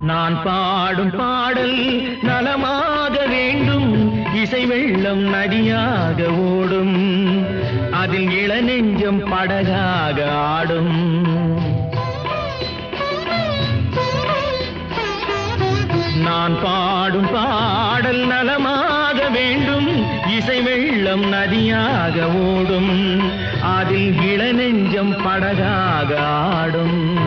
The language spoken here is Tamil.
நான் பாடும் பாடல் நலமாக வேண்டும், இசை வெள்ளம் நதியாக ஓடும், அதில் இளநெஞ்சம் படகாக ஆடும். நான் பாடும் பாடல் நலமாக வேண்டும், இசை வெள்ளம் நதியாக ஓடும், அதில் இளநெஞ்சம் படகாக ஆடும்.